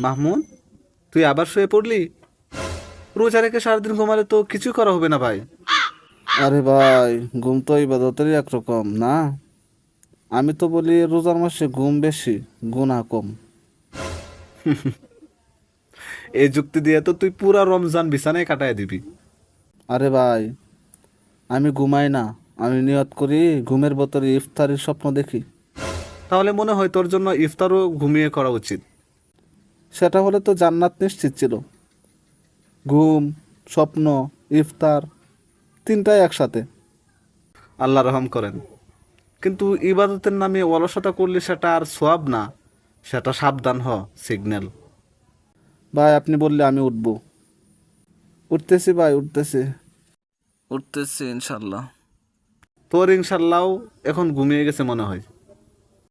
মাহমুদ, তুই আবার শুয়ে পড়লি? রোজা রেখে সারাদিন ঘুমালে তো কিছু করা হবে না ভাই। আরে ভাই, ঘুম তো ইবাদতেরই একরকম না। আমি তো বলি রোজার মাসে ঘুম বেশি, গুনাহ কম। এই যুক্তি দিয়ে তো তুই পুরা রমজান বিছানায় কাটায় দিবি। আরে ভাই, আমি ঘুমাই না, আমি নিয়ত করি ঘুমের ভেতরে ইফতারির স্বপ্ন দেখি। তাহলে মনে হয় তোর জন্য ইফতারও ঘুমিয়ে করা উচিত। সেটা হলে তো জান্নাত নিশ্চিত ছিল। ঘুম, স্বপ্ন, ইফতার, তিনটাই একসাথে। আল্লাহ রহম করেন। কিন্তু ইবাদতের নামে অলসতা করলে সেটা আর সোয়াব না, সেটা সাবধান হ, সিগন্যাল। ভাই, আপনি বললে আমি উঠবো। উঠতেছি ভাই, উঠতেছি। উঠতেছি ইনশাল্লাহ। তোর ইনশাল্লাহ এখন ঘুমিয়ে গেছে মনে হয়।